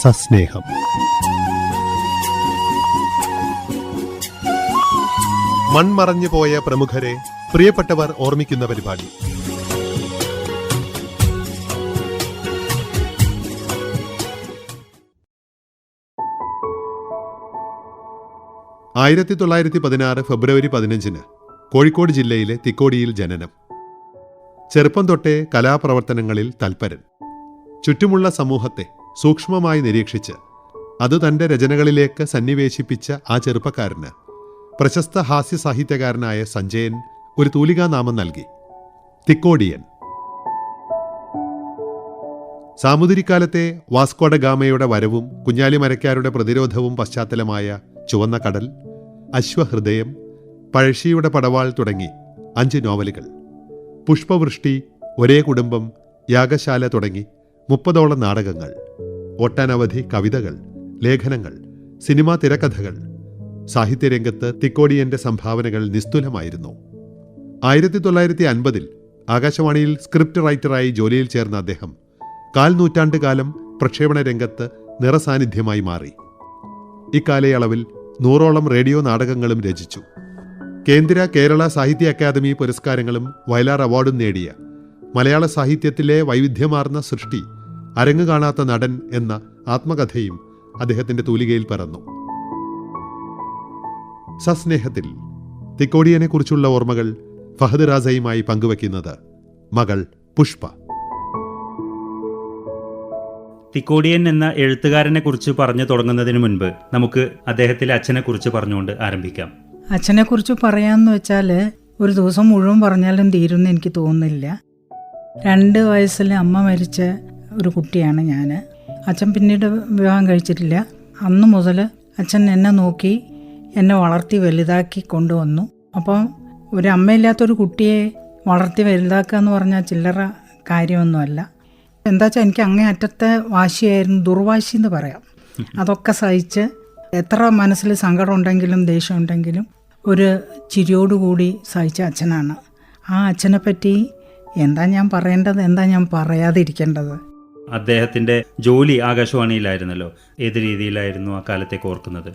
സസ്നേഹം. മൺമറഞ്ഞു പോയ പ്രമുഖരെ പ്രിയപ്പെട്ടവർ ഓർമ്മിക്കുന്ന പരിപാടി. ഫെബ്രുവരി 15 കോഴിക്കോട് ജില്ലയിലെ തിക്കോടിയിൽ ജനനം. ചെറുപ്പം തൊട്ടേ കലാപ്രവർത്തനങ്ങളിൽ തൽപരൻ. ചുറ്റുമുള്ള സമൂഹത്തെ സൂക്ഷ്മമായി നിരീക്ഷിച്ച് അത് തൻ്റെ രചനകളിലേക്ക് സന്നിവേശിപ്പിച്ച ആ ചെറുപ്പക്കാരന് പ്രശസ്ത ഹാസ്യ സാഹിത്യകാരനായ സഞ്ജയൻ ഒരു തൂലികാനാമം നൽകി, തിക്കോടിയൻ. സാമുദ്രിക്കാലത്തെ വാസ്കോഡ ഗാമയുടെ വരവും കുഞ്ഞാലിമരക്കാരുടെ പ്രതിരോധവും പശ്ചാത്തലമായ ചുവന്ന കടൽ, അശ്വഹൃദയം, പഴശ്ശിയുടെ പടവാൾ തുടങ്ങി 5 നോവലുകൾ, പുഷ്പവൃഷ്ടി, ഒരേ കുടുംബം, യാഗശാല തുടങ്ങി 30ഓളം നാടകങ്ങൾ, ഒട്ടനവധി കവിതകൾ, ലേഖനങ്ങൾ, സിനിമാ തിരക്കഥകൾ. സാഹിത്യരംഗത്ത് തിക്കോടിയന്റെ സംഭാവനകൾ നിസ്തുലമായിരുന്നു. 1950 ആകാശവാണിയിൽ സ്ക്രിപ്റ്റ് റൈറ്ററായി ജോലിയിൽ ചേർന്ന അദ്ദേഹം 4 നൂറ്റാണ്ടുകാലം പ്രക്ഷേപണ രംഗത്ത് നിറസാന്നിധ്യമായി മാറി. ഇക്കാലയളവിൽ 100ഓളം റേഡിയോ നാടകങ്ങളും രചിച്ചു. കേന്ദ്ര കേരള സാഹിത്യ അക്കാദമി പുരസ്കാരങ്ങളും വയലാർ അവാർഡും നേടിയ മലയാള സാഹിത്യത്തിലെ വൈവിധ്യമാർന്ന സൃഷ്ടി അരങ്ങു കാണാത്ത നടൻ എന്ന ആത്മകഥയും അദ്ദേഹത്തിന്റെ തൂലികയിൽ പിറന്നു. സസ്നേഹത്തിൽ തിക്കോടിയനെക്കുറിച്ചുള്ള ഓർമ്മകൾ ഫഹദ് റാസയുമായി പങ്കുവയ്ക്കുന്നത് മകൾ പുഷ്പ. തിക്കോടിയൻ എന്ന എഴുത്തുകാരനെ കുറിച്ച് പറഞ്ഞു തുടങ്ങുന്നതിന് മുൻപ് നമുക്ക് അദ്ദേഹത്തിലെ അച്ഛനെ കുറിച്ച് പറഞ്ഞുകൊണ്ട് ആരംഭിക്കാം. അച്ഛനെ കുറിച്ച് പറയാന്ന് വെച്ചാൽ ഒരു ദിവസം മുഴുവൻ പറഞ്ഞാലും തീരുമെന്ന് എനിക്ക് തോന്നുന്നില്ല. 2 വയസ്സിൽ അമ്മ മരിച്ച ഒരു കുട്ടിയാണ് ഞാൻ. അച്ഛൻ പിന്നീട് വിവാഹം കഴിച്ചിട്ടില്ല. അന്ന് മുതൽ അച്ഛൻ എന്നെ നോക്കി എന്നെ വളർത്തി വലുതാക്കി കൊണ്ടുവന്നു. അപ്പം ഒരു അമ്മയില്ലാത്തൊരു കുട്ടിയെ വളർത്തി വലുതാക്കുക എന്ന് പറഞ്ഞാൽ ചില്ലറ കാര്യമൊന്നുമല്ല. എന്താ വെച്ചാൽ എനിക്ക് അങ്ങേ അറ്റത്തെ വാശിയായിരുന്നു, ദുർവാശി എന്ന് പറയാം. അതൊക്കെ സഹിച്ച് എത്ര മനസ്സിൽ സങ്കടം ഉണ്ടെങ്കിലും ദേഷ്യം ഉണ്ടെങ്കിലും ഒരു ചിരിയോടുകൂടി സഹിച്ച അച്ഛനാണ്. ആ അച്ഛനെ പറ്റി എന്താ ഞാൻ പറയേണ്ടത്, എന്താ ഞാൻ പറയാതിരിക്കേണ്ടത്. അദ്ദേഹത്തിൻ്റെ ജോലി ആകാശവാണിയിലായിരുന്നല്ലോ. ഏത് രീതിയിലായിരുന്നു ആ കാലത്തേക്ക് ഓർക്കുന്നത്?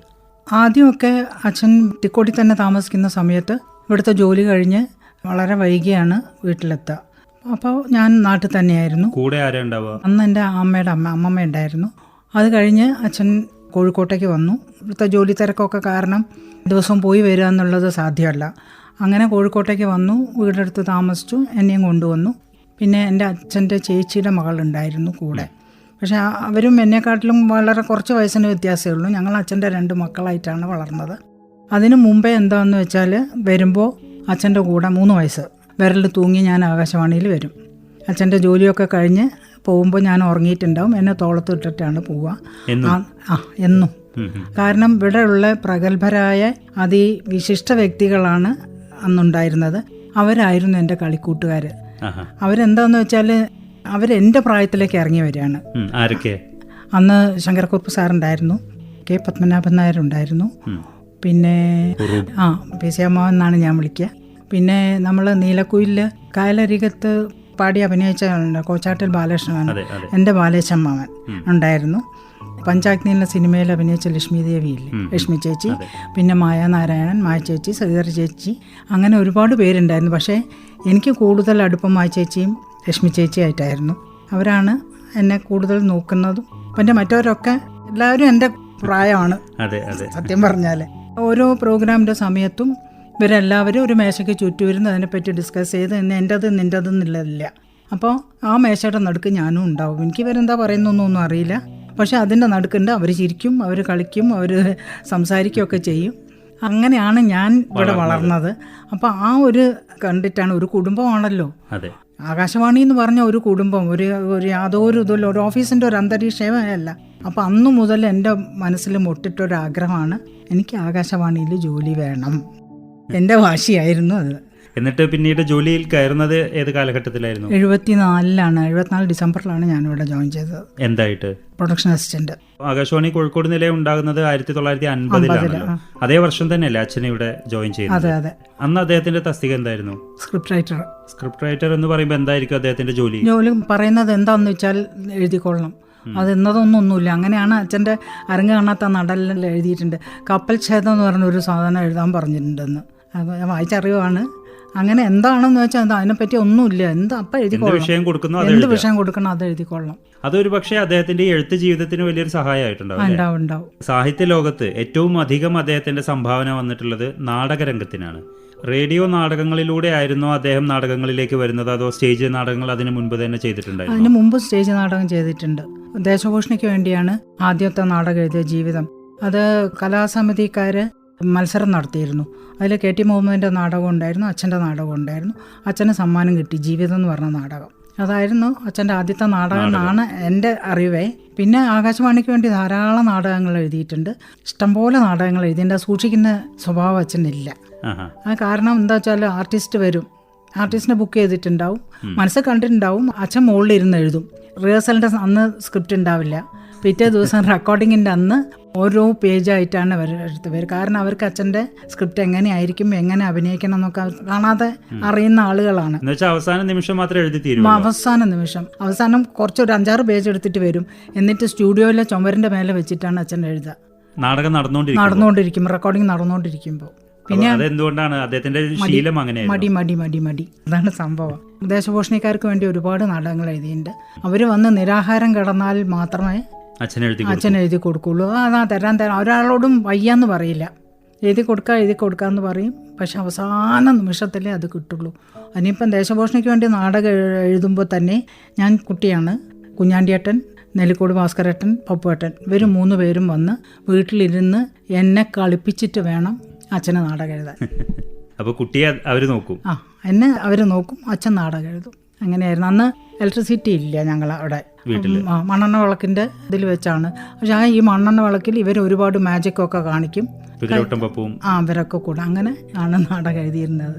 ആദ്യമൊക്കെ അച്ഛൻ തിക്കോടി തന്നെ താമസിക്കുന്ന സമയത്ത് ഇവിടുത്തെ ജോലി കഴിഞ്ഞ് വളരെ വൈകിയാണ് വീട്ടിലെത്തുക. അപ്പോൾ ഞാൻ നാട്ടിൽ തന്നെയായിരുന്നു. കൂടെ ആരാ ഉണ്ടാവുക? അന്ന് എൻ്റെ അമ്മമ്മ ഉണ്ടായിരുന്നു. അത് കഴിഞ്ഞ് അച്ഛൻ കോഴിക്കോട്ടേക്ക് വന്നു. ഇവിടുത്തെ ജോലി തിരക്കൊക്കെ കാരണം ദിവസം പോയി വരിക എന്നുള്ളത് സാധ്യമല്ല. അങ്ങനെ കോഴിക്കോട്ടേക്ക് വന്നു, വീടെടുത്ത് താമസിച്ചു, എന്നെയും കൊണ്ടുവന്നു. പിന്നെ എൻ്റെ അച്ഛൻ്റെ ചേച്ചിയുടെ മകളുണ്ടായിരുന്നു കൂടെ. പക്ഷേ അവരും എന്നെക്കാട്ടിലും വളരെ കുറച്ച് വയസ്സിന് വ്യത്യാസമേ ഉള്ളൂ. ഞങ്ങൾ അച്ഛൻ്റെ 2 മക്കളായിട്ടാണ് വളർന്നത്. അതിനു മുമ്പേ എന്താണെന്ന് വെച്ചാൽ വരുമ്പോൾ അച്ഛൻ്റെ കൂടെ 3 വയസ്സ് വിരൽ തൂങ്ങി ഞാൻ ആകാശവാണിയിൽ വരും. അച്ഛൻ്റെ ജോലിയൊക്കെ കഴിഞ്ഞ് പോകുമ്പോൾ ഞാൻ ഉറങ്ങിയിട്ടുണ്ടാവും. എന്നെ തോളത്ത് ഇട്ടിട്ടാണ് പോവുക. എന്നും. കാരണം ഇവിടെയുള്ള പ്രഗത്ഭരായ അതിവിശിഷ്ട വ്യക്തികളാണ് അന്നുണ്ടായിരുന്നത്. അവരായിരുന്നു എൻ്റെ കളിക്കൂട്ടുകാർ. അവരെന്താന്ന് വെച്ചാൽ അവരെൻ്റെ പ്രായത്തിലേക്ക് ഇറങ്ങി വരികയാണ്. അന്ന് ശങ്കരക്കുറുപ്പ് സാറുണ്ടായിരുന്നു, കെ പത്മനാഭൻ നായരുണ്ടായിരുന്നു, പിന്നെ പി.സി. അമ്മാവൻ എന്നാണ് ഞാൻ വിളിക്കുക. പിന്നെ നമ്മൾ നീലക്കുയിലിൽ കായലരികത്ത് പാടി അഭിനയിച്ച കോച്ചാട്ടിൽ ബാലകൃഷ്ണൻ, എൻ്റെ ബാലേശമ്മാവൻ ഉണ്ടായിരുന്നു. പഞ്ചാഗ്നിയിലെ സിനിമയിൽ അഭിനയിച്ച ലക്ഷ്മി ദേവിയില്ലേ, ലക്ഷ്മി ചേച്ചി, പിന്നെ മായാനാരായണൻ, മായ ചേച്ചി, സരിതർ ചേച്ചി, അങ്ങനെ ഒരുപാട് പേരുണ്ടായിരുന്നു. പക്ഷേ എനിക്ക് കൂടുതൽ അടുപ്പം മായ ചേച്ചിയും ലക്ഷ്മി ചേച്ചിയായിട്ടായിരുന്നു. അവരാണ് എന്നെ കൂടുതൽ നോക്കുന്നതും. പിന്നെ മറ്റവരൊക്കെ എല്ലാവരും എൻ്റെ പ്രായമാണ് സത്യം പറഞ്ഞാൽ. ഓരോ പ്രോഗ്രാമിൻ്റെ സമയത്തും ഇവരെല്ലാവരും ഒരു മേശയ്ക്ക് ചുറ്റുവരുന്ന് അതിനെപ്പറ്റി ഡിസ്കസ് ചെയ്ത് എൻ്റെത് നിൻ്റെതെന്നുള്ളതില്ല. അപ്പോൾ ആ മേശയുടെ നടുക്ക് ഞാനും ഉണ്ടാവും. എനിക്ക് ഇവരെന്താ പറയുന്നൊന്നും അറിയില്ല. പക്ഷെ അതിൻ്റെ നടുക്കുണ്ട്. അവർ ചിരിക്കും, അവർ കളിക്കും, അവർ സംസാരിക്കുകയൊക്കെ ചെയ്യും. അങ്ങനെയാണ് ഞാൻ ഇവിടെ വളർന്നത്. അപ്പോൾ ആ ഒരു കണ്ടിട്ടാണ്, ഒരു കുടുംബമാണല്ലോ ആകാശവാണി എന്ന് പറഞ്ഞ ഒരു കുടുംബം. ഒരു യാതൊരു ഇതുമില്ല, ഒരു ഓഫീസിൻ്റെ ഒരു അന്തരീക്ഷമല്ല. അപ്പോൾ അന്നു മുതൽ എൻ്റെ മനസ്സിൽ മുട്ടിട്ടൊരാഗ്രഹമാണ്, എനിക്ക് ആകാശവാണിയിൽ ജോലി വേണം. എൻ്റെ വാശിയായിരുന്നു അത്. എന്നിട്ട് പിന്നീട് ജോലിയിൽ കയറുന്നത് ഏത് കാലഘട്ടത്തിലായിരുന്നു? 74 ഡിസംബറിലാണ് ഞാനിവിടെ ജോയിൻ ചെയ്തത്. എന്തായിട്ട്? Production assistant. ആകാശവാണി കോഴിക്കോട് നിലയം ഉണ്ടാകുന്നത് 1950-ലാണല്ലോ. അതേ വർഷം തന്നെയല്ലേ അച്ഛൻ ഇവിടെ ജോയിൻ ചെയ്തത്? അതെ അതെ. അന്ന് അദ്ദേഹത്തിന്റെ തസ്തിക എന്തായിരുന്നു? Script writer. സ്ക്രിപ്റ്റ് റൈറ്റർ എന്ന് പറയുമ്പോൾ എന്തായിരിക്കും അദ്ദേഹത്തിന്റെ ജോലി? ജോലി പറയുന്നത് എന്താണെന്ന് വെച്ചാൽ എഴുതിക്കൊള്ളണം. അത് എന്നതൊന്നൊന്നുമില്ല. അങ്ങനെയാണ് അച്ഛൻ്റെ അരങ്ങ് കാണാത്ത നടലിൽ എഴുതിയിട്ടുണ്ട്. കപ്പൽ ഛേദം എന്ന് പറഞ്ഞൊരു സാധനം എഴുതാൻ പറഞ്ഞിട്ടുണ്ടെന്ന്. അപ്പോൾ ഞാൻ വായിച്ചറിവാണ്. അങ്ങനെ എന്താണെന്ന് വെച്ചാൽ അതിനെപ്പറ്റി ഒന്നുമില്ല. എന്താ അപ്പം എഴുതിക്കൊള്ളണം. വിഷയം കൊടുക്കുന്നു, എന്ത് വിഷയം കൊടുക്കണം അത് എഴുതിക്കൊള്ളണം. അതൊരു പക്ഷേ അദ്ദേഹത്തിന്റെ എഴുത്ത് ജീവിതത്തിന് വലിയൊരു സഹായമായിട്ടുണ്ടാവും. ഉണ്ടാവും. സാഹിത്യ ലോകത്ത് ഏറ്റവും അധികം അദ്ദേഹത്തിന്റെ സംഭാവന വന്നിട്ടുള്ളത് നാടകരംഗത്തിനാണ്. റേഡിയോ നാടകങ്ങളിലൂടെ ആയിരുന്നോ അദ്ദേഹം നാടകങ്ങളിലേക്ക് വരുന്നത്, അതോ സ്റ്റേജ് നാടകങ്ങൾ അതിന് മുൻപ് തന്നെ ചെയ്തിട്ടുണ്ടായിരുന്നു? അതിന് മുമ്പ് സ്റ്റേജ് നാടകം ചെയ്തിട്ടുണ്ട്. ദേശഭൂഷണിക്ക് വേണ്ടിയാണ് ആദ്യത്തെ നാടകം എഴുതിയ ജീവിതം. അത് കലാസമിതിക്കാർ മത്സരം നടത്തിയിരുന്നു. അതിൽ KT മുഹമ്മദിൻ്റെ നാടകം ഉണ്ടായിരുന്നു, അച്ഛൻ്റെ നാടകം ഉണ്ടായിരുന്നു. അച്ഛന് സമ്മാനം കിട്ടി, ജീവിതം എന്ന് പറഞ്ഞ നാടകം. അതായിരുന്നു അച്ഛൻ്റെ ആദ്യത്തെ നാടകം എന്നാണ് എൻ്റെ അറിവേ. പിന്നെ ആകാശവാണിക്ക് വേണ്ടി ധാരാളം നാടകങ്ങൾ എഴുതിയിട്ടുണ്ട്. ഇഷ്ടംപോലെ നാടകങ്ങൾ എഴുതിയിട്ടുണ്ട്. സൂക്ഷിക്കുന്ന സ്വഭാവം അച്ഛനില്ല. ആ കാരണം എന്താ വെച്ചാൽ ആർട്ടിസ്റ്റ് വരും, ആർട്ടിസ്റ്റിനെ ബുക്ക് ചെയ്തിട്ടുണ്ടാവും, മനസ്സിൽ കണ്ടിട്ടുണ്ടാവും. അച്ഛൻ മുകളിലിരുന്ന് എഴുതും. റിഹേഴ്സലിൻ്റെ അന്ന് സ്ക്രിപ്റ്റ് ഉണ്ടാവില്ല. പിറ്റേ ദിവസം റെക്കോർഡിങ്ങിൻ്റെ അന്ന് ഓരോ പേജായിട്ടാണ് അവർ എടുത്ത് വരും. കാരണം അവർക്ക് അച്ഛൻ്റെ സ്ക്രിപ്റ്റ് എങ്ങനെയായിരിക്കും, എങ്ങനെ അഭിനയിക്കണം എന്നൊക്കെ കാണാതെ അറിയുന്ന ആളുകളാണ്. അവസാന നിമിഷം മാത്രമേ എഴുതി തീരും. അവസാനം കുറച്ചൊരു 5-6 പേജ് എടുത്തിട്ട് വരും. എന്നിട്ട് സ്റ്റുഡിയോയിലെ ചുമരിൻ്റെ മേലെ വെച്ചിട്ടാണ് അച്ഛൻ എഴുതുക. നാടകം നടന്നുകൊണ്ടിരിക്കും, റെക്കോർഡിങ് നടന്നുകൊണ്ടിരിക്കുമ്പോൾ. പിന്നെ മടി അതാണ് സംഭവം. ദേശപോഷണിക്കാർക്ക് വേണ്ടി ഒരുപാട് നാടകങ്ങൾ എഴുതിയിട്ടുണ്ട്. അവർ വന്ന് നിരാഹാരം കിടന്നാൽ മാത്രമേ അച്ഛൻ എഴുതി കൊടുക്കുള്ളൂ. തരാൻ ഒരാളോടും വയ്യാന്ന് പറയില്ല. എഴുതി കൊടുക്കാന്ന് പറയും. പക്ഷെ അവസാന നിമിഷത്തിലേ അത് കിട്ടുള്ളൂ. അതിനിപ്പം ദേശപോഷണിക്ക് വേണ്ടി നാടകം എഴുതുമ്പോൾ തന്നെ ഞാൻ കുട്ടിയാണ്, കുഞ്ഞാണ്ടിയേട്ടൻ, നെല്ലിക്കോട് ഭാസ്കരേട്ടൻ, പപ്പുവേട്ടൻ, ഇവർ 3 പേരും വന്ന് വീട്ടിലിരുന്ന് എന്നെ കളിപ്പിച്ചിട്ട് വേണം അച്ഛന് നാടകം എഴുതാൻ. അപ്പോൾ കുട്ടിയെ അവർ നോക്കും? എന്നെ അവർ നോക്കും, അച്ഛൻ നാടകം എഴുതും. അങ്ങനെയായിരുന്നു. അന്ന് ഇലക്ട്രിസിറ്റി ഇല്ല ഞങ്ങളവിടെ. മണ്ണെണ്ണ വിളക്കിൻ്റെ ഇതിൽ വെച്ചാണ്. പക്ഷെ ഈ മണ്ണെണ്ണ വിളക്കിൽ ഇവർ ഒരുപാട് മാജിക്കൊക്കെ കാണിക്കും. അവരൊക്കെ കൂടെ അങ്ങനെ ആണ് നാടകം എഴുതിയിരുന്നത്.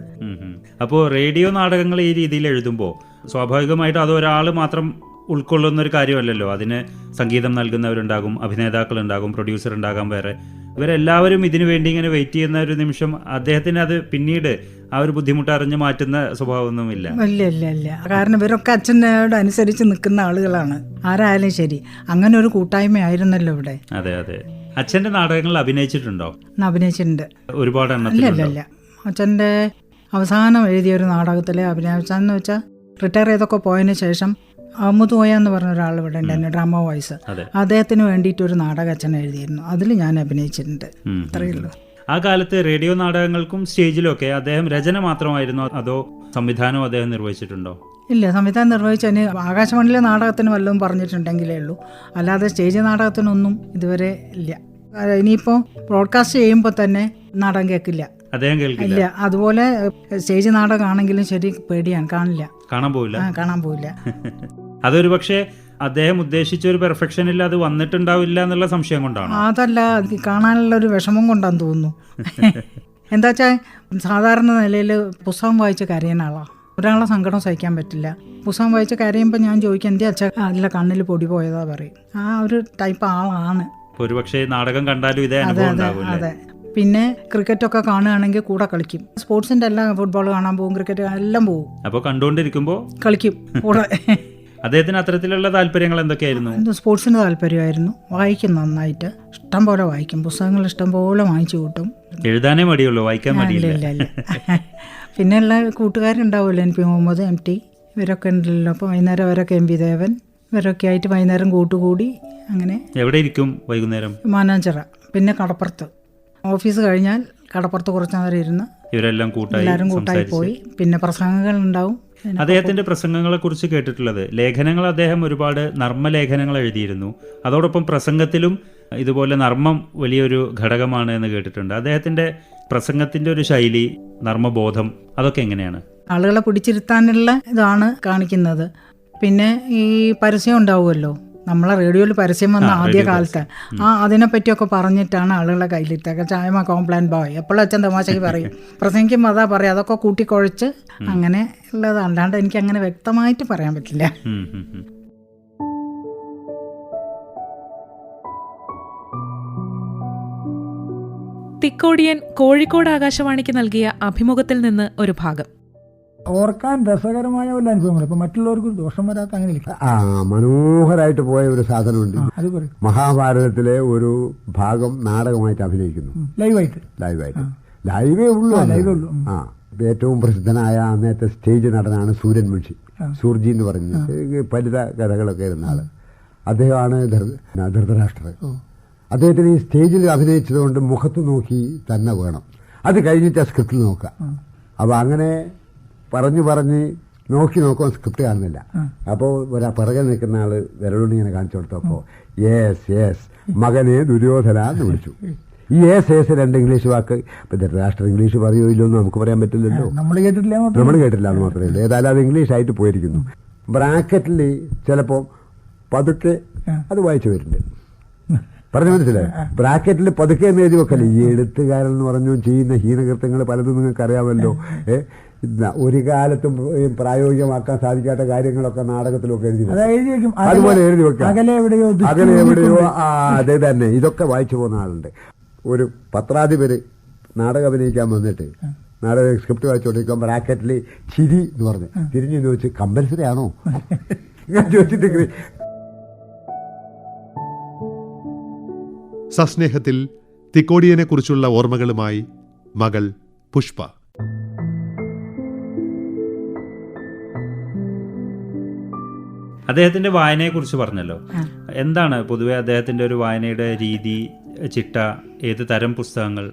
അപ്പോൾ റേഡിയോ നാടകങ്ങൾ ഈ രീതിയിൽ എഴുതുമ്പോൾ സ്വാഭാവികമായിട്ടും അത് ഒരാൾ മാത്രം ഉൾക്കൊള്ളുന്ന ഒരു കാര്യമല്ലല്ലോ. അതിന് സംഗീതം നൽകുന്നവരുണ്ടാകും, അഭിനേതാക്കളുണ്ടാകും, പ്രൊഡ്യൂസർ ഉണ്ടാകാം, വേറെ ഇവരെല്ലാവരും ഇതിനു വേണ്ടി ഇങ്ങനെ വെയിറ്റ് ചെയ്യുന്ന ഒരു നിമിഷം അദ്ദേഹത്തിന് അത് പിന്നീട് ആ ഒരു ബുദ്ധിമുട്ട് അറിഞ്ഞു മാറ്റുന്ന സ്വഭാവമൊന്നുമില്ല. ഇല്ല. കാരണം ഇവരൊക്കെ അച്ഛനോട് അനുസരിച്ച് നിൽക്കുന്ന ആളുകളാണ്. ആരായാലും ശരി. അങ്ങനെ ഒരു കൂട്ടായ്മയായിരുന്നല്ലോ ഇവിടെ. അതെ. അച്ഛൻ്റെ നാടകങ്ങൾ അഭിനയിച്ചിട്ടുണ്ടോ? അഭിനയിച്ചിട്ടുണ്ട്. ഒരുപാട് ഇല്ല. അച്ഛൻ്റെ അവസാനം എഴുതിയൊരു നാടകത്തിലെ അഭിനയിച്ചെന്ന് വെച്ചാൽ റിട്ടയർ ചെയ്തൊക്കെ പോയതിന് ശേഷം അഹമ്മദ് കോയ എന്ന് പറഞ്ഞ ഒരാൾ ഇവിടെ ഉണ്ടായിരുന്നു, ഡ്രാമ വോയിസ്. അദ്ദേഹത്തിന് വേണ്ടിയിട്ടൊരു നാടകം അച്ഛൻ എഴുതിയിരുന്നു. അതിൽ ഞാൻ അഭിനയിച്ചിട്ടുണ്ട്. അത്രയേ ഉള്ളൂ. ആ കാലത്ത് റേഡിയോ നാടകങ്ങൾക്കും സ്റ്റേജിലും ഒക്കെ അദ്ദേഹം രചന മാത്രമായിരുന്നോ അതോ സംവിധാനവും അദ്ദേഹം നിർവഹിച്ചിട്ടുണ്ടോ? ഇല്ല, സംവിധാനം നിർവഹിച്ചതിന് ആകാശവാണിയിലെ നാടകത്തിന് വല്ലതും പറഞ്ഞിട്ടുണ്ടെങ്കിലേ ഉള്ളൂ. അല്ലാതെ സ്റ്റേജ് നാടകത്തിനൊന്നും ഇതുവരെ ഇല്ല. ഇനിയിപ്പോൾ ബ്രോഡ്കാസ്റ്റ് ചെയ്യുമ്പോൾ തന്നെ നാടകം കേൾക്കില്ല, അദ്ദേഹം കേൾക്കില്ല. ഇല്ല. അതുപോലെ സ്റ്റേജ് നാടകമാണെങ്കിലും ശരി പേടിയാണ്, കാണാൻ പോവില്ല. അതൊരു പക്ഷേ അദ്ദേഹം ഉദ്ദേശിച്ച ഒരു പെർഫെക്ഷനിൽ അത് വന്നിട്ടുണ്ടാവില്ല എന്നുള്ള സംശയം കൊണ്ടാണ്. അതല്ല, കാണാനുള്ള ഒരു വിഷമം കൊണ്ടാന്ന് തോന്നുന്നു. എന്താ വെച്ചാൽ സാധാരണ നിലയിൽ പുസ്തകം വായിച്ച് കരയുന്ന ആളാണ്. ഒരാളെ സങ്കടം സഹിക്കാൻ പറ്റില്ല. പുസ്തകം വായിച്ച് കരയുമ്പോൾ ഞാൻ ചോദിക്കും, എൻ്റെ അച്ഛൻ അതിലെ കണ്ണിൽ പൊടി പോയതാ പറയും. ആ ഒരു ടൈപ്പ് ആളാണ്. ഒരുപക്ഷെ നാടകം കണ്ടാലും ഇതേ അനുഭവം ഉണ്ടാവും. അതെ. പിന്നെ ക്രിക്കറ്റൊക്കെ കാണുകയാണെങ്കിൽ കൂടെ കളിക്കും. സ്പോർട്സിന്റെ എല്ലാം, ഫുട്ബോൾ കാണാൻ പോകും, ക്രിക്കറ്റ് എല്ലാം പോകും. അപ്പോൾ കണ്ടുകൊണ്ടിരിക്കുമ്പോൾ കളിക്കും കൂടെ. അദ്ദേഹത്തിന് അത്തരത്തിലുള്ള താല്പര്യങ്ങൾ എന്തൊക്കെയായിരുന്നു? സ്പോർട്സിന് താല്പര്യമായിരുന്നു. വായിക്കും നന്നായിട്ട്, ഇഷ്ടം പോലെ വായിക്കും. പുസ്തകങ്ങൾ ഇഷ്ടം പോലെ വാങ്ങിച്ചു കൂട്ടും. എഴുതാനേ മടിയുള്ളൂ, വായിക്കാൻ മടിയില്ല. പിന്നെ ഉള്ള കൂട്ടുകാരുണ്ടാവുമല്ലോ, NP മുഹമ്മദ്, MT, ഇവരൊക്കെ ഉണ്ടല്ലോ. അപ്പോൾ വൈകുന്നേരം അവരൊക്കെ MP ദേവൻ, ഇവരൊക്കെ ആയിട്ട് വൈകുന്നേരം കൂട്ടുകൂടി അങ്ങനെ. എവിടെ ഇരിക്കും വൈകുന്നേരം? മാനാഞ്ചിറ. പിന്നെ കടപ്പുറത്ത് ഓഫീസ് കഴിഞ്ഞാൽ കടപ്പുറത്ത് കുറച്ചു നേരം ഇരുന്ന് എല്ലാവരും കൂട്ടായി പോയി. പിന്നെ പ്രസംഗങ്ങൾ ഉണ്ടാവും. അദ്ദേഹത്തിന്റെ പ്രസംഗങ്ങളെ കുറിച്ച് കേട്ടിട്ടുള്ളത്, ലേഖനങ്ങൾ അദ്ദേഹം ഒരുപാട് നർമ്മലേഖനങ്ങൾ എഴുതിയിരുന്നു. അതോടൊപ്പം പ്രസംഗത്തിലും ഇതുപോലെ നർമ്മം വലിയൊരു ഘടകമാണ് എന്ന് കേട്ടിട്ടുണ്ട്. അദ്ദേഹത്തിന്റെ പ്രസംഗത്തിന്റെ ഒരു ശൈലി, നർമ്മബോധം, അതൊക്കെ എങ്ങനെയാണ്? ആളുകളെ പിടിച്ചിരുത്താനുള്ള ഇതാണ് കാണിക്കുന്നത്. പിന്നെ ഈ പരസ്യം ഉണ്ടാവുമല്ലോ, നമ്മളെ റേഡിയോയിൽ പരസ്യം വന്ന ആദ്യ റേഡിയോ കാലത്ത് അതിനെപ്പറ്റിയൊക്കെ പറഞ്ഞിട്ടാണ് ആളുകളെ കയ്യിലിട്ടേക്ക ചായമ കോംപ്ലാൻ ബോയ് എപ്പോഴും അച്ഛൻ തമാശയ്ക്ക് പറയും. പ്രസംഗിക്കുമ്പോൾ അതാ പറയും, അതൊക്കെ കൂട്ടിക്കുഴച്ച് അങ്ങനെ ഉള്ളത്. അല്ലാണ്ട് എനിക്ക് അങ്ങനെ വ്യക്തമായിട്ട് പറയാൻ പറ്റില്ല. തിക്കോടിയൻ കോഴിക്കോട് ആകാശവാണിക്ക് നൽകിയ അഭിമുഖത്തിൽ നിന്ന് ഒരു ഭാഗം. ഓർക്കാൻ രസകരമായ വല്ല അനുഭവങ്ങൾ ഇപ്പൊ മറ്റുള്ളവർക്ക് ദോഷം വരാത്ത അങ്ങനെ മനോഹരമായിട്ട് പോയ ഒരു സാധനമുണ്ട്. അത് പറയും. മഹാഭാരതത്തിലെ ഒരു ഭാഗം നാടകമായിട്ട് അഭിനയിക്കുന്നു. ലൈവായിട്ട് ലൈവേ ഉള്ളൂ. ലൈവേ ഏറ്റവും പ്രസിദ്ധനായ അന്നത്തെ സ്റ്റേജ് നടനാണ് സൂര്യൻ മുൻഷി, സൂർജി എന്ന് പറഞ്ഞ് ഫലിത കഥകളൊക്കെ ഇരുന്ന ആള്. അദ്ദേഹമാണ് ധൃതരാഷ്ട്രർ. അദ്ദേഹത്തിന് ഈ സ്റ്റേജിൽ അഭിനയിച്ചതുകൊണ്ട് മുഖത്ത് നോക്കി തന്നെ വേണം. അത് കഴിഞ്ഞിട്ട് ആ സ്ക്രിപ്റ്റിൽ നോക്കുക. അപ്പൊ അങ്ങനെ പറഞ്ഞ് നോക്കാൻ സ്ക്രിപ്റ്റ് കാണുന്നില്ല. അപ്പോൾ പിറകെ നിൽക്കുന്ന ആള് വിരലുകൊണ്ട് ഇങ്ങനെ കാണിച്ചു കൊടുത്തപ്പോ യെസ് മകനെ ദുര്യോധന എന്ന് വിളിച്ചു. ഈ യെസ് രണ്ട് ഇംഗ്ലീഷ് വാക്ക്. ഇപ്പൊ ധൃതരാഷ്ട്രം ഇംഗ്ലീഷ് പറയുമോ ഇല്ലെന്ന് നമുക്ക് പറയാൻ പറ്റില്ലല്ലോ. നമ്മൾ കേട്ടിട്ടില്ല എന്ന് മാത്രമേ ഉള്ളൂ. ഏതായാലും അത് ഇംഗ്ലീഷ് ആയിട്ട് പോയിരിക്കുന്നു. ബ്രാക്കറ്റിൽ ചിലപ്പോ പതുക്കെ അത് വായിച്ചു വരുന്നുണ്ട്. പറഞ്ഞു മനസ്സിലായി. ബ്രാക്കറ്റിൽ പതുക്കെ എന്ന് എഴുതി വെക്കല്ലേ. ഈ എഴുത്തുകാരൻ എന്ന് പറഞ്ഞു ചെയ്യുന്ന ഹീനകൃത്യങ്ങൾ പലതും നിങ്ങൾക്ക് അറിയാമല്ലോ. ഒരു കാലത്തും പ്രായോഗികമാക്കാൻ സാധിക്കാത്ത കാര്യങ്ങളൊക്കെ നാടകത്തിലൊക്കെ എഴുതി അതുപോലെ എഴുതി വെക്കാം. അകലെ എവിടെയോ അതേ തന്നെ. ഇതൊക്കെ വായിച്ചു പോകുന്ന ആളുണ്ട്. ഒരു പത്രാധിപര് നാടകം അഭിനയിക്കാൻ വന്നിട്ട് നാടക സ്ക്രിപ്റ്റ് വായിച്ചുകൊണ്ടിരിക്കുമ്പോൾ ബ്രാക്കറ്റിൽ ചിരി എന്ന് പറഞ്ഞു തിരിഞ്ഞു ചോദിച്ചു, കമ്പൽസറി ആണോ ഞാൻ ചോദിച്ചിട്ട്. സസ്നേഹത്തിൽ തിക്കോടിയനെക്കുറിച്ചുള്ള ഓർമ്മകളുമായി മകൾ പുഷ്പ. അദ്ദേഹത്തിന്റെ വായനയെക്കുറിച്ച് പറഞ്ഞല്ലോ. എന്താണ് പൊതുവെ അദ്ദേഹത്തിന്റെ ഒരു വായനയുടെ രീതി, ചിട്ട, ഏത് തരം പുസ്തകങ്ങൾ?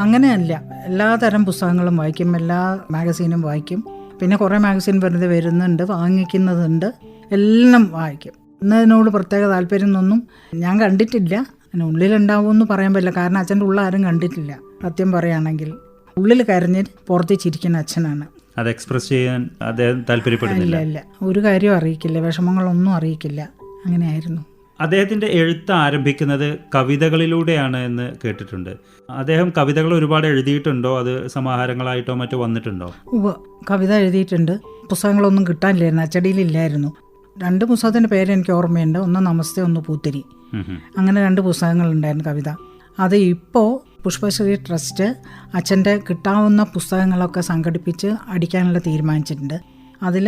അങ്ങനെയല്ല, എല്ലാ തരം പുസ്തകങ്ങളും വായിക്കും, എല്ലാ മാഗസീനും വായിക്കും. പിന്നെ കുറേ മാഗസീൻ വെറുതെ വരുന്നുണ്ട്, വാങ്ങിക്കുന്നതുണ്ട്, എല്ലാം വായിക്കും. എന്നതിനോട് പ്രത്യേക താല്പര്യമൊന്നും ഞാൻ കണ്ടിട്ടില്ല. ഉള്ളിലുണ്ടാവുമെന്ന് പറയാൻ പറ്റില്ല, കാരണം അച്ഛൻ്റെ ഉള്ള ആരും കണ്ടിട്ടില്ല. സത്യം പറയുകയാണെങ്കിൽ ഉള്ളിൽ കരഞ്ഞ് പുറത്ത് ചിരിക്കുന്ന അച്ഛനാണ്. അത് എക്സ്പ്രസ് ചെയ്യാൻ അദ്ദേഹം താല്പര്യപ്പെടുന്നില്ല. ഇല്ല, ഒരു കാര്യവും അറിയിക്കില്ല, വിഷമങ്ങളൊന്നും അറിയിക്കില്ല. അങ്ങനെയായിരുന്നു. അദ്ദേഹത്തിന്റെ എഴുത്ത് ആരംഭിക്കുന്നത് കവിതകളിലൂടെയാണ് എന്ന് കേട്ടിട്ടുണ്ട്. അദ്ദേഹം കവിതകൾ ഒരുപാട് എഴുതിയിട്ടുണ്ടോ? അത് സമാഹാരങ്ങളായിട്ടോ മറ്റോ വന്നിട്ടുണ്ടോ? കവിത എഴുതിയിട്ടുണ്ട്. പുസ്തകങ്ങളൊന്നും കിട്ടാനില്ലായിരുന്നു, അച്ചടിയിലില്ലായിരുന്നു. 2 പുസ്തകത്തിൻ്റെ പേര് എനിക്ക് ഓർമ്മയുണ്ട്. ഒന്ന് നമസ്തേ, ഒന്ന് പൂത്തിരി. അങ്ങനെ 2 പുസ്തകങ്ങളുണ്ടായിരുന്നു കവിത. അത് ഇപ്പോൾ പുഷ്പശ്രീ ട്രസ്റ്റ് അച്ഛൻ്റെ കിട്ടാവുന്ന പുസ്തകങ്ങളൊക്കെ സംഘടിപ്പിച്ച് അടിക്കാനുള്ള തീരുമാനിച്ചിട്ടുണ്ട്. അതിൽ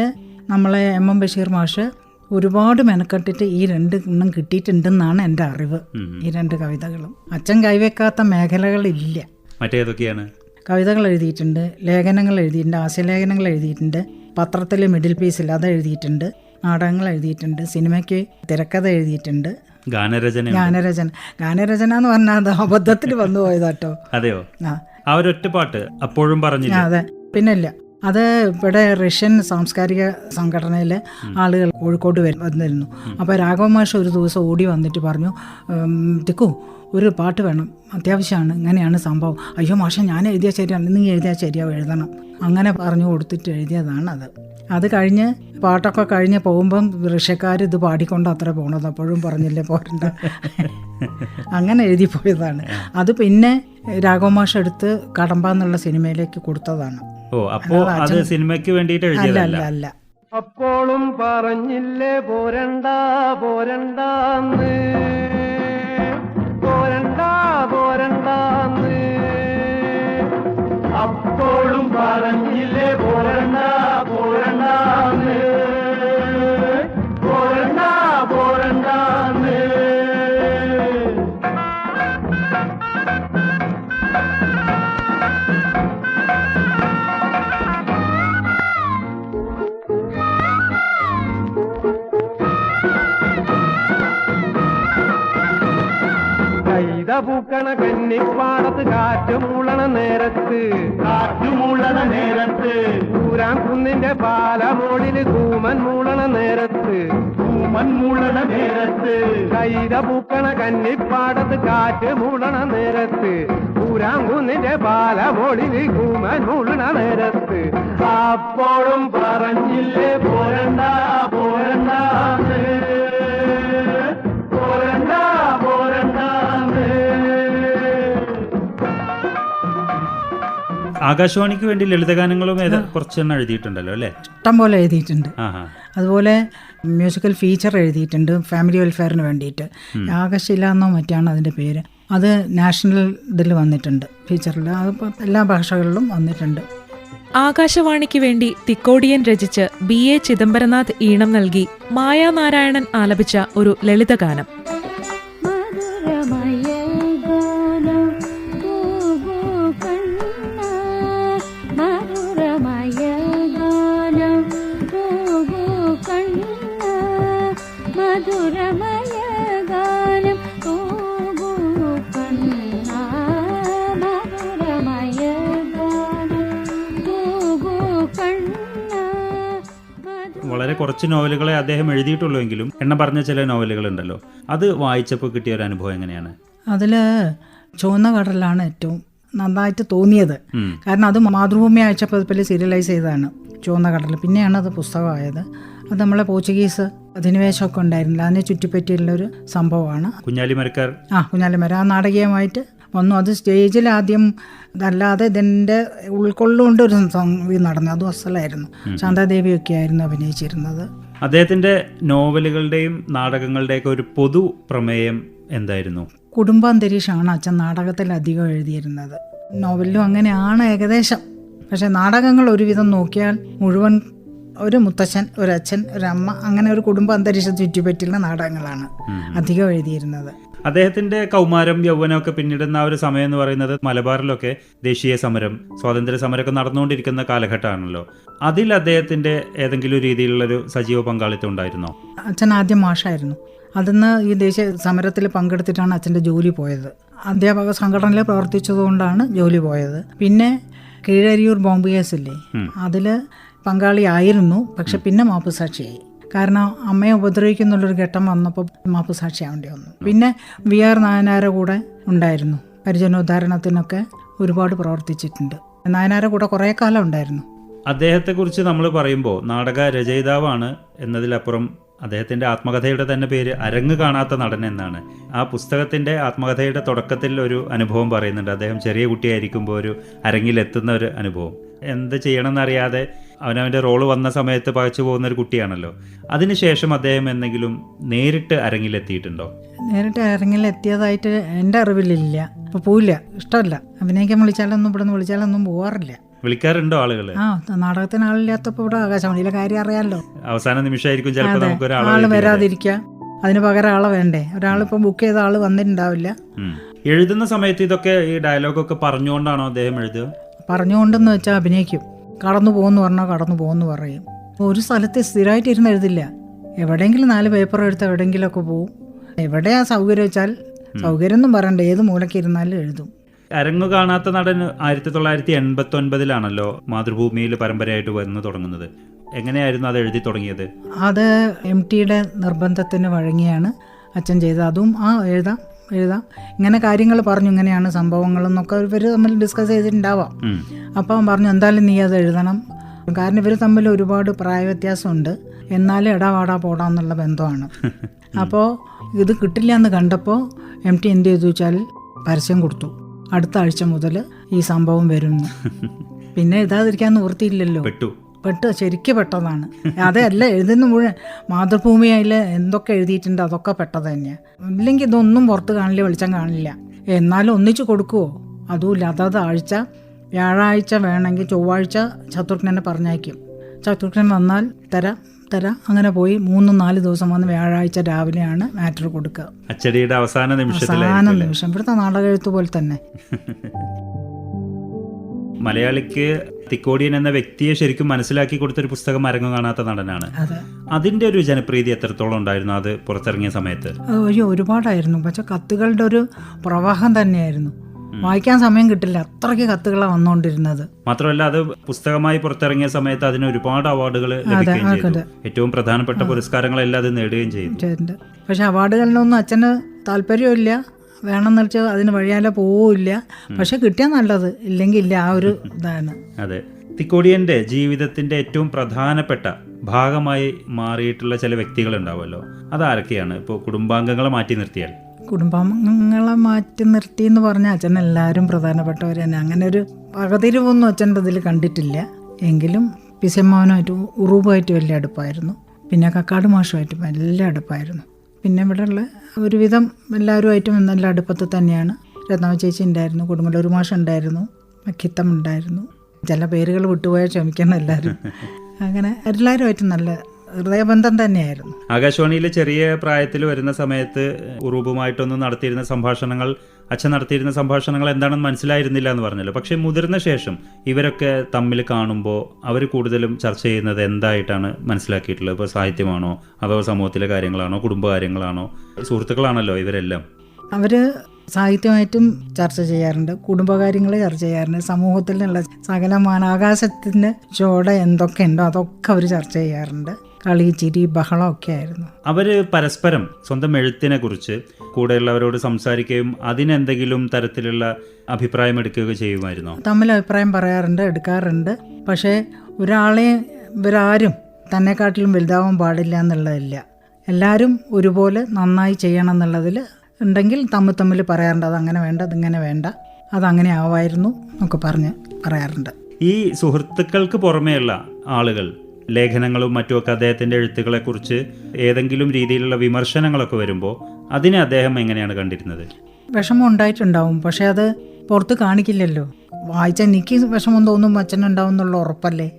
നമ്മളെ എം ബഷീർ മാഷ് ഒരുപാട് മെനക്കെട്ടിട്ട് ഈ 2 എണ്ണം കിട്ടിയിട്ടുണ്ടെന്നാണ് എൻ്റെ അറിവ്. ഈ 2 കവിതകളും അച്ഛൻ കൈവെക്കാത്ത മേഖലകളില്ല. മറ്റേതൊക്കെയാണ്? കവിതകൾ എഴുതിയിട്ടുണ്ട്, ലേഖനങ്ങൾ എഴുതിയിട്ടുണ്ട്, ഹാസ്യലേഖനങ്ങൾ എഴുതിയിട്ടുണ്ട്, പത്രത്തിൽ മിഡിൽ പീസിൽ അത് എഴുതിയിട്ടുണ്ട്, നാടകങ്ങൾ എഴുതിയിട്ടുണ്ട്, സിനിമയ്ക്ക് തിരക്കഥ എഴുതിയിട്ടുണ്ട്, ഗാനരചന എന്ന് പറഞ്ഞാൽ അത് അബദ്ധത്തിൽ വന്നു പോയതാട്ടോ. അതെയോ? ആ ഒരൊറ്റ പാട്ട് അപ്പോഴും പറഞ്ഞില്ല. അതെ, പിന്നില്ല. അത് ഇവിടെ റഷ്യൻ സാംസ്കാരിക സംഘടനയിൽ ആളുകൾ കോഴിക്കോട് വന്നിരുന്നു. അപ്പോൾ രാഘവ മാഷ് ഒരു ദിവസം ഓടി വന്നിട്ട് പറഞ്ഞു, തിക്കു ഒരു പാട്ട് വേണം, അത്യാവശ്യമാണ്, ഇങ്ങനെയാണ് സംഭവം. അയ്യോ മാഷ, ഞാൻ എഴുതിയാൽ ശരിയാണ്, നീ എഴുതിയാൽ ശരിയാവും, എഴുതണം. അങ്ങനെ പറഞ്ഞു കൊടുത്തിട്ട് എഴുതിയതാണ് അത്. അത് കഴിഞ്ഞ് പാട്ടൊക്കെ കഴിഞ്ഞ് പോകുമ്പം റഷ്യക്കാർ ഇത് പാടിക്കൊണ്ട് അത്ര പോണത്. അപ്പോഴും പറഞ്ഞില്ലേ പോരണ്ട. അങ്ങനെ എഴുതി പോയതാണ് അത്. പിന്നെ രാഘവ മാഷ് എടുത്ത് കടമ്പ എന്നുള്ള സിനിമയിലേക്ക് കൊടുത്തതാണ്. ഓ, അപ്പോൾ അത് സിനിമയ്ക്ക് വേണ്ടിയിട്ട് എഴുതിയതല്ല. അല്ല. അപ്പോഴും പറഞ്ഞില്ലേ പോരണ്ട പോരണ്ടാന്ന്, പോരണ്ട പോരണ്ടാന്ന്, അപ്പോഴും പറഞ്ഞില്ലേ പോരണ്ട പോരണ്ടാന്ന്, പോരണ്ട പോരണ്ടാന്ന്. പൂക്കണ കന്നിപ്പാടത്ത് കാറ്റുമൂളണ നേരത്ത് ൂരാൻ കുന്നിന്റെ പാലമോളില് കൂമൻ മൂളണ നേരത്ത് കൈത പൂക്കണ കന്നിപ്പാടത്ത് കാറ്റ് മൂളണ നേരത്ത് ൂരാൻ കുന്നിന്റെ പാലമോളില് കൂമൻ മൂളണ നേരത്ത് അപ്പോഴും പറഞ്ഞില്ലേ പോരണ്ട പോരണ്ട. ആകാശവാണിക്ക് വേണ്ടി ലളിതഗാനങ്ങളും കുറച്ചെണ്ണം എഴുതിയിട്ടുണ്ടല്ലോ അല്ലേ? ഇഷ്ടം പോലെ എഴുതിയിട്ടുണ്ട്. ആഹാ. അതുപോലെ മ്യൂസിക്കൽ ഫീച്ചർ എഴുതിയിട്ടുണ്ട് ഫാമിലി വെൽഫെയറിന് വേണ്ടിയിട്ട്. ആകാശില എന്നോ മറ്റാണ് അതിൻ്റെ പേര്. അത് നാഷണൽ ഇതിൽ വന്നിട്ടുണ്ട്, ഫീച്ചറിൽ. അതിപ്പോൾ എല്ലാ ഭാഷകളിലും വന്നിട്ടുണ്ട്. ആകാശവാണിക്ക് വേണ്ടി തിക്കോടിയൻ രചിച്ച് BA ചിദംബരനാഥ് ഈണം നൽകി മായാനാരായണൻ ആലപിച്ച ഒരു ലളിതഗാനം. വളരെ കുറച്ച് നോവലുകളെ അദ്ദേഹം എഴുതിയിട്ടുള്ളൂ എങ്കിലും എണ്ണം പറഞ്ഞ ചില നോവലുകളുണ്ടല്ലോ, അത് വായിച്ചപ്പോൾ കിട്ടിയ ഒരു അനുഭവം എങ്ങനെയാണ്? അതിൽ ചുവന്ന കടലാണ് ഏറ്റവും നന്നായിട്ട് തോന്നിയത്. കാരണം അത് മാതൃഭൂമി ആഴ്ചപ്പതിപ്പിൽ സീരിയലൈസ് ചെയ്തതാണ് ചുവന്ന കടൽ. പിന്നെയാണ് അത് പുസ്തകമായത്. അത് നമ്മളെ പോർച്ചുഗീസ് അധിനിവേശമൊക്കെ ഉണ്ടായിരുന്നില്ല, അതിനെ ചുറ്റിപ്പറ്റിയുള്ളൊരു സംഭവമാണ്. കുഞ്ഞാലിമരക്കാർ കുഞ്ഞാലിമര ആ നാടകീയമായിട്ട് വന്നു. അത് സ്റ്റേജിൽ ആദ്യം അല്ലാതെ ഇതിൻ്റെ ഉൾക്കൊള്ളുകൊണ്ട് ഒരു ഇത് നടന്നു. അതും അസലായിരുന്നു. ശാന്താദേവിയൊക്കെ ആയിരുന്നു അഭിനയിച്ചിരുന്നത്. അദ്ദേഹത്തിൻ്റെ നോവലുകളുടെയും നാടകങ്ങളുടെയൊക്കെ ഒരു പൊതു പ്രമേയം എന്തായിരുന്നു? കുടുംബാന്തരീക്ഷമാണ് അച്ഛൻ നാടകത്തിൽ അധികം എഴുതിയിരുന്നത്. നോവലിലും അങ്ങനെയാണ് ഏകദേശം. പക്ഷേ നാടകങ്ങൾ ഒരുവിധം നോക്കിയാൽ മുഴുവൻ ഒരു മുത്തച്ഛൻ, ഒരച്ഛൻ, ഒരമ്മ, അങ്ങനെ ഒരു കുടുംബ അന്തരീക്ഷം ചുറ്റിപ്പറ്റിയുള്ള നാടകങ്ങളാണ് അധികം എഴുതിയിരുന്നത്. അദ്ദേഹത്തിന്റെ കൗമാരം യൗവനമൊക്കെ പിന്നിടുന്ന ആ ഒരു സമയം എന്ന് പറയുന്നത് മലബാറിലൊക്കെ ദേശീയ സമരം, സ്വാതന്ത്ര്യ സമരമൊക്കെ നടന്നുകൊണ്ടിരിക്കുന്ന കാലഘട്ടമാണല്ലോ. അതിൽ അദ്ദേഹത്തിന്റെ ഏതെങ്കിലും രീതിയിലുള്ളൊരു സജീവ പങ്കാളിത്തം ഉണ്ടായിരുന്നോ? അച്ഛൻ ആദ്യം മാഷായിരുന്നു. അതിന്ന് ഈ ദേശീയ സമരത്തിൽ പങ്കെടുത്തിട്ടാണ് അച്ഛൻ്റെ ജോലി പോയത്. അധ്യാപക സംഘടനയിൽ പ്രവർത്തിച്ചതുകൊണ്ടാണ് ജോലി പോയത്. പിന്നെ കീഴരിയൂർ ബോംബ് കേസില്ലേ, അതിൽ പങ്കാളിയായിരുന്നു. പക്ഷെ പിന്നെ മാപ്പുസാക്ഷിയായി. കാരണം അമ്മയെ ഉപദ്രവിക്കുന്നുള്ളൊരു ഘട്ടം വന്നപ്പോൾ മാപ്പുസാക്ഷിയാവേണ്ടി വന്നു. പിന്നെ VR നായനാരുടെ കൂടെ ഉണ്ടായിരുന്നു. പരിജനോദ്ധാരണത്തിനൊക്കെ ഒരുപാട് പ്രവർത്തിച്ചിട്ടുണ്ട്. നായനാരുടെ കൂടെ കുറേ കാലം ഉണ്ടായിരുന്നു. അദ്ദേഹത്തെക്കുറിച്ച് നമ്മൾ പറയുമ്പോൾ നാടക രചയിതാവാണ് എന്നതിലപ്പുറം അദ്ദേഹത്തിൻ്റെ ആത്മകഥയുടെ തന്നെ പേര് അരങ്ങ് കാണാത്ത നടൻ എന്നാണ്. ആ പുസ്തകത്തിൻ്റെ ആത്മകഥയുടെ തുടക്കത്തിൽ ഒരു അനുഭവം പറയുന്നുണ്ട്. അദ്ദേഹം ചെറിയ കുട്ടിയായിരിക്കുമ്പോൾ ഒരു അരങ്ങിലെത്തുന്ന ഒരു അനുഭവം. എന്ത് ചെയ്യണമെന്നറിയാതെ അവനവൻ്റെ റോള് വന്ന സമയത്ത് പകച്ചു പോകുന്ന ഒരു കുട്ടിയാണല്ലോ. അതിനുശേഷം അദ്ദേഹം എന്തെങ്കിലും നേരിട്ട് അരങ്ങിലെത്തിയിട്ടുണ്ടോ? നേരിട്ട് അരങ്ങിലെത്തിയതായിട്ട് എൻ്റെ അറിവിലില്ല. ഇപ്പോൾ പോയില്ല, ഇഷ്ടമല്ല. അഭിനയിക്കാൻ വിളിച്ചാലൊന്നും ഇവിടെ നിന്ന് വിളിച്ചാലൊന്നും പോകാറില്ല. വിളിക്കാറുണ്ടോ ആളുകൾ? നാടകത്തിന് ആളില്ലാത്തപ്പോൾ ഇവിടെ ആകാശവാണിയിലെ കാര്യം അറിയാമല്ലോ. അവസാന നിമിഷമായിരിക്കും ചിലപ്പോൾ നമുക്ക് ആള് വരാതിരിക്കുക, അതിന് പകരം ആളെ വേണ്ടേ. ഒരാളിപ്പോൾ ബുക്ക് ചെയ്ത ആള് വന്നിട്ടുണ്ടാവില്ല. എഴുതുന്ന സമയത്ത് ഇതൊക്കെ ഈ ഡയലോഗൊക്കെ പറഞ്ഞുകൊണ്ടാണോ അദ്ദേഹം എഴുതുക? പറഞ്ഞുകൊണ്ടെന്ന് വെച്ചാൽ അഭിനയിക്കും. കടന്നു പോകുമെന്ന് പറഞ്ഞാൽ കടന്നു പോകുമെന്ന് പറയും. ഒരു സ്ഥലത്ത് സ്ഥിരമായിട്ട് ഇരുന്ന് എഴുതില്ല. എവിടെയെങ്കിലും 4 പേപ്പർ എടുത്ത് എവിടെയെങ്കിലുമൊക്കെ പോവും. എവിടെയാ സൗകര്യം വെച്ചാൽ, സൗകര്യം ഒന്നും പറയണ്ട, ഏത് മൂലയ്ക്ക് ഇരുന്നാലും എഴുതും. അരങ്ങു കാണാത്ത നടൻ 1989 മാതൃഭൂമിയിൽ പരമ്പരയായിട്ട് വന്നു തുടങ്ങുന്നത്. എങ്ങനെയായിരുന്നു അത് എഴുതി തുടങ്ങിയത്? അത് MTയുടെ നിർബന്ധത്തിന് വഴങ്ങിയാണ് അച്ഛൻ ചെയ്തത്. അതും എഴുതാം ഇങ്ങനെ കാര്യങ്ങൾ പറഞ്ഞു, ഇങ്ങനെയാണ് സംഭവങ്ങളെന്നൊക്കെ ഇവർ തമ്മിൽ ഡിസ്കസ് ചെയ്തിട്ടുണ്ടാവാം. അപ്പം പറഞ്ഞു എന്തായാലും നീ അത് എഴുതണം. കാരണം ഇവർ തമ്മിൽ ഒരുപാട് പ്രായ വ്യത്യാസമുണ്ട്. എന്നാലും എടാ പോടാന്നുള്ള ബന്ധമാണ്. അപ്പോൾ ഇത് കിട്ടില്ല എന്ന് കണ്ടപ്പോൾ MT എന്ത് ചെയ്തു വെച്ചാൽ പരസ്യം കൊടുത്തു, അടുത്ത ആഴ്ച മുതൽ ഈ സംഭവം വരുന്നു. പിന്നെ എഴുതാതിരിക്കാൻ നിവൃത്തിയില്ലല്ലോ. പെട്ട് ശരിക്കും പെട്ടതാണ്. അതല്ല എഴുതുന്ന മുഴുവൻ മാതൃഭൂമി അതിൽ എന്തൊക്കെ എഴുതിയിട്ടുണ്ട് അതൊക്കെ പെട്ടത് തന്നെയാണ്. ഇല്ലെങ്കിൽ ഇതൊന്നും പുറത്ത് കാണില്ല, വെളിച്ചം കാണില്ല. എന്നാലും ഒന്നിച്ച് കൊടുക്കുമോ? അതുമില്ല. അതത് ആഴ്ച, വ്യാഴാഴ്ച വേണമെങ്കിൽ ചൊവ്വാഴ്ച ശത്രുഘ്നെ പറഞ്ഞയക്കും. ശത്രുഘ്നൻ വന്നാൽ തരാം അങ്ങനെ പോയി 3-4 ദിവസം വന്ന് വ്യാഴാഴ്ച രാവിലെയാണ് മാറ്റർ കൊടുക്കുക. അച്ചടിയുടെ അവസാന നിമിഷം. ഇവിടുത്തെ നാടക എഴുത്ത് പോലെ തന്നെ. മലയാളിക്ക് തിക്കോടിയൻ എന്ന വ്യക്തിയെ ശരിക്കും മനസ്സിലാക്കി കൊടുത്തൊരു പുസ്തകം അരങ്ങു കാണാത്ത നടനാണ്. അതിന്റെ ഒരു ജനപ്രീതി എത്രത്തോളം ഉണ്ടായിരുന്നു അത് പുറത്തിറങ്ങിയ സമയത്ത്? ഒരുപാടായിരുന്നു. പക്ഷെ കത്തുകളുടെ ഒരു പ്രവാഹം തന്നെയായിരുന്നു. വായിക്കാൻ സമയം കിട്ടില്ല, അത്രയ്ക്ക് കത്തുകളാണ് വന്നുകൊണ്ടിരുന്നത്. മാത്രമല്ല അത് പുസ്തകമായി പുറത്തിറങ്ങിയ സമയത്ത് അതിന് ഒരുപാട് അവാർഡുകൾ ലഭിക്കുകയും ചെയ്തു. ഏറ്റവും പ്രധാനപ്പെട്ട പുരസ്കാരങ്ങളെല്ലാം അത് നേടുകയും ചെയ്തു. പക്ഷെ അവാർഡുകളിലൊന്നും അച്ഛന് താല്പര്യമില്ല, വേണമെന്ന് വെച്ചാൽ അതിന് വഴിയാലെ പോവില്ല. പക്ഷെ കിട്ടിയാൽ നല്ലത്, ഇല്ലെങ്കിൽ ഇല്ല. ആ ഒരു ഇതാണ്. അതെ. തിക്കോടിയന്റെ ജീവിതത്തിന്റെ ഏറ്റവും പ്രധാനപ്പെട്ട ഭാഗമായി മാറിയിട്ടുള്ള ചില വ്യക്തികൾ ഉണ്ടാവുമല്ലോ, അതാരൊക്കെയാണ്? ഇപ്പോൾ കുടുംബാംഗങ്ങളെ മാറ്റി നിർത്തിയാൽ കുടുംബാംഗങ്ങളെ മാറ്റി നിർത്തി എന്ന് പറഞ്ഞാൽ അച്ഛൻ എല്ലാവരും പ്രധാനപ്പെട്ടവർ തന്നെ. അങ്ങനെ ഒരു പകതിരിവൊന്നും അച്ഛൻ്റെ ഇതിൽ കണ്ടിട്ടില്ല. എങ്കിലും പിസമ്മാവനുമായിട്ട് ഉറൂബുമായിട്ട് വലിയ അടുപ്പായിരുന്നു. പിന്നെ കക്കാട് മാഷുമായിട്ടും വലിയ അടുപ്പായിരുന്നു. പിന്നെ ഇവിടെയുള്ള ഒരുവിധം എല്ലാവരുമായിട്ടും നല്ല അടുപ്പത്ത് തന്നെയാണ്. രത്നാമ ചേച്ചി ഉണ്ടായിരുന്നു, കൊടുങ്ങല്ലൂർ മാഷ് ഉണ്ടായിരുന്നു, മക്കിത്തം ഉണ്ടായിരുന്നു. ചില പേരുകൾ വിട്ടുപോയാൽ ക്ഷമിക്കണം എല്ലാവരും. അങ്ങനെ എല്ലാവരുമായിട്ടും നല്ല ഹൃദയബന്ധം തന്നെയായിരുന്നു. ആകാശവാണിയിലെ ചെറിയ പ്രായത്തിൽ വരുന്ന സമയത്ത് ഉറൂബുമായിട്ടൊന്നും നടത്തിയിരുന്ന സംഭാഷണങ്ങൾ, അച്ഛൻ നടത്തിയിരുന്ന സംഭാഷണങ്ങൾ എന്താണെന്ന് മനസ്സിലായിരുന്നില്ല എന്ന് പറഞ്ഞല്ലോ. പക്ഷേ മുതിർന്ന ശേഷം ഇവരൊക്കെ തമ്മിൽ കാണുമ്പോൾ അവർ കൂടുതലും ചർച്ച ചെയ്യുന്നത് എന്തായിട്ടാണ് മനസ്സിലാക്കിയിട്ടുള്ളത്? ഇപ്പോൾ സാഹിത്യമാണോ, അതോ സമൂഹത്തിലെ കാര്യങ്ങളാണോ, കുടുംബകാര്യങ്ങളാണോ? സുഹൃത്തുക്കളാണല്ലോ ഇവരെല്ലാം. അവർ സാഹിത്യമായിട്ടും ചർച്ച ചെയ്യാറുണ്ട്, കുടുംബകാര്യങ്ങൾ ചർച്ച ചെയ്യാറുണ്ട്, സമൂഹത്തിലുള്ള സകലമാന ആകാശത്തിൻ്റെ ചോട എന്തൊക്കെയുണ്ടോ അതൊക്കെ അവർ ചർച്ച ചെയ്യാറുണ്ട്. കളി, ചിരി, ബഹളമൊക്കെ ആയിരുന്നു. അവർ പരസ്പരം സ്വന്തം എഴുത്തിനെ കുറിച്ച് കൂടെയുള്ളവരോട് സംസാരിക്കുകയും അതിനെന്തെങ്കിലും തരത്തിലുള്ള അഭിപ്രായം എടുക്കുകയൊക്കെ ചെയ്യുമായിരുന്നോ? തമ്മിൽ അഭിപ്രായം പറയാറുണ്ട്, എടുക്കാറുണ്ട്. പക്ഷേ ഒരാളെ ഇവരാരും തന്നെക്കാട്ടിലും വലുതാവാൻ പാടില്ല എന്നുള്ളതില്ല. എല്ലാവരും ഒരുപോലെ നന്നായി ചെയ്യണം എന്നുള്ളതിൽ ഉണ്ടെങ്കിൽ തമ്മിൽ പറയാറുണ്ട്. അതങ്ങനെ വേണ്ട, അതിങ്ങനെ വേണ്ട, അതങ്ങനെ ആവായിരുന്നു എന്നൊക്കെ പറഞ്ഞ് പറയാറുണ്ട്. ഈ സുഹൃത്തുക്കൾക്ക് പുറമേയുള്ള ആളുകൾ ലേഖനങ്ങളും മറ്റുമൊക്കെ അദ്ദേഹത്തിൻ്റെ എഴുത്തുകളെക്കുറിച്ച് ഏതെങ്കിലും രീതിയിലുള്ള വിമർശനങ്ങളൊക്കെ വരുമ്പോൾ അതിനെ അദ്ദേഹം എങ്ങനെയാണ് കണ്ടിരുന്നത്? വിഷമം ഉണ്ടായിട്ടുണ്ടാവും, പക്ഷെ അത് പുറത്ത് കാണിക്കില്ലല്ലോ. വായിച്ച എനിക്ക് വിഷമം തോന്നും, അച്ഛനുണ്ടാവും എന്നുള്ള ഉറപ്പല്ലേ.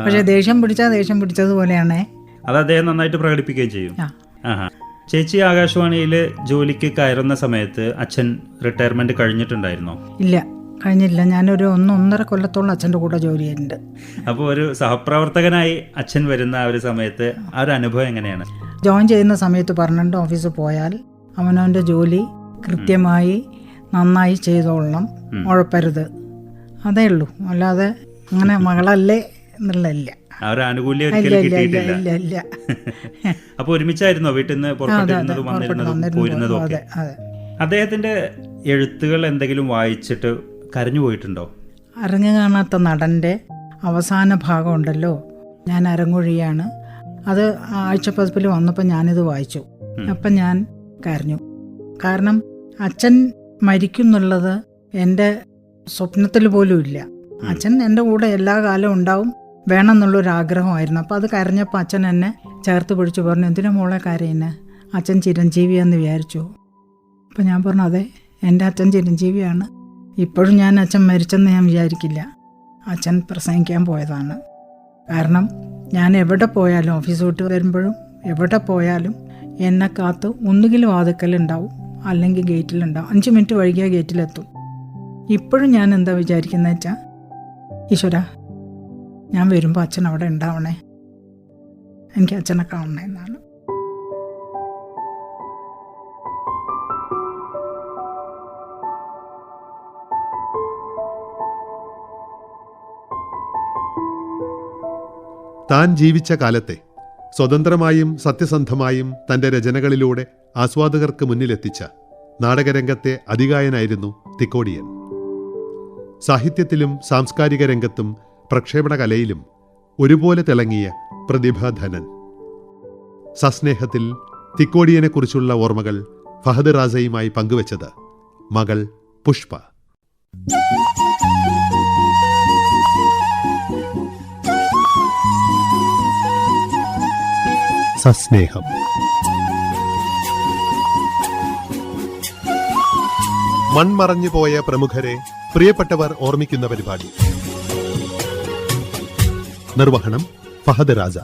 പക്ഷെ ദേഷ്യം പിടിച്ചാൽ ദേഷ്യം പിടിച്ചതുപോലെയാണേ. അത് അദ്ദേഹം നന്നായിട്ട് പ്രകടിപ്പിക്കുകയും ചെയ്യും. ചേച്ചി ആകാശവാണിയിൽ ജോലിക്ക് കയറുന്ന സമയത്ത് അച്ഛൻ റിട്ടയർമെന്റ് കഴിഞ്ഞിട്ടുണ്ടായിരുന്നോ? ഇല്ല, കഴിഞ്ഞില്ല. ഞാനൊരു 1.5 കൊല്ലത്തോളം അച്ഛൻ്റെ കൂടെ ജോലി ചെയ്യുന്നുണ്ട്. അപ്പോൾ ഒരു സഹപ്രവർത്തകനായി അച്ഛൻ വരുന്ന ആ ഒരു സമയത്ത് ആ ഒരു അനുഭവം എങ്ങനെയാണ്? ജോയിൻ ചെയ്യുന്ന സമയത്ത് പറഞ്ഞിട്ട് ഓഫീസിൽ പോയാൽ അവനവൻ്റെ ജോലി കൃത്യമായി നന്നായി ചെയ്തോളണം, ഉഴപ്പരുത്, അതേ ഉള്ളൂ. അല്ലാതെ അങ്ങനെ മകളല്ലേ എന്നുള്ളതില്ല. ആ ഒരു ആനുകൂല്യം ഒരിക്കലും കിട്ടിയിട്ടില്ല. അപ്പൊ ഒരുമിച്ചായിരുന്നോ വീട്ടിൽ നിന്ന് പുറപ്പെട്ടിരുന്നതും വന്നിരുന്നതും പോയിരുന്നതും ഒക്കെ? അദ്ദേഹത്തിന്റെ എഴുത്തുകൾ എന്തെങ്കിലും വായിച്ചിട്ട് കരഞ്ഞു പോയിട്ടുണ്ടോ? അരങ്ങ് കാണാത്ത നടൻ്റെ അവസാന ഭാഗം ഉണ്ടല്ലോ, ഞാൻ അരങ്ങൊഴിയാണ്, അത് ആഴ്ചപ്പതിപ്പിൽ വന്നപ്പോൾ ഞാനിത് വായിച്ചു. അപ്പം ഞാൻ കരഞ്ഞു. കാരണം അച്ഛൻ മരിക്കുന്നുള്ളത് എൻ്റെ സ്വപ്നത്തിൽ പോലും ഇല്ല. അച്ഛൻ എൻ്റെ കൂടെ എല്ലാ കാലവും ഉണ്ടാവും വേണമെന്നുള്ളൊരാഗ്രഹമായിരുന്നു. അപ്പോൾ അത് കരഞ്ഞപ്പോൾ അച്ഛൻ എന്നെ ചേർത്ത് പിടിച്ചു പറഞ്ഞു, എന്തിനാ മോളെ കരയുന്നെ, അച്ഛൻ ചിരഞ്ജീവിയാന്ന് വിചാരിച്ചു. അപ്പോൾ ഞാൻ പറഞ്ഞു, അതെ, എൻ്റെ അച്ഛൻ ചിരഞ്ജീവിയാണ്. ഇപ്പോഴും ഞാൻ അച്ഛൻ മരിച്ചെന്ന് ഞാൻ വിചാരിക്കില്ല. അച്ഛൻ പ്രസംഗിക്കാൻ പോയതാണ്. കാരണം ഞാൻ എവിടെ പോയാലും, ഓഫീസ് വിട്ട് വരുമ്പോഴും എവിടെ പോയാലും എന്നെ കാത്ത് ഒന്നുകിൽ വാതിക്കലുണ്ടാവും, അല്ലെങ്കിൽ ഗേറ്റിലുണ്ടാവും. 5 മിനിറ്റ് വൈകിയാൽ ഗേറ്റിലെത്തും. ഇപ്പോഴും ഞാൻ എന്താ വിചാരിക്കുന്നത് വെച്ചാൽ, ഈശ്വര, ഞാൻ വരുമ്പോൾ അച്ഛൻ അവിടെ ഉണ്ടാവണേ, എനിക്ക് അച്ഛനെ കാണണേ എന്നാണ്. താൻ ജീവിച്ച കാലത്തെ സ്വതന്ത്രമായും സത്യസന്ധമായും തൻ്റെ രചനകളിലൂടെ ആസ്വാദകർക്ക് മുന്നിലെത്തിച്ച നാടകരംഗത്തെ അതികായനായിരുന്നു തിക്കോടിയൻ. സാഹിത്യത്തിലും സാംസ്കാരിക രംഗത്തും പ്രക്ഷേപണ കലയിലും ഒരുപോലെ തിളങ്ങിയ പ്രതിഭാധനൻ. സസ്നേഹത്തിൽ തിക്കോടിയനെക്കുറിച്ചുള്ള ഓർമ്മകൾ ഫഹദ് റാസയുമായി പങ്കുവച്ചത് മകൾ പുഷ്പ. സസ്നേഹം. മൺമറഞ്ഞു പോയ പ്രമുഖരെ പ്രിയപ്പെട്ടവർ ഓർമ്മിക്കുന്ന പരിപാടി. നിർവഹണം ഫഹദ് റാസ.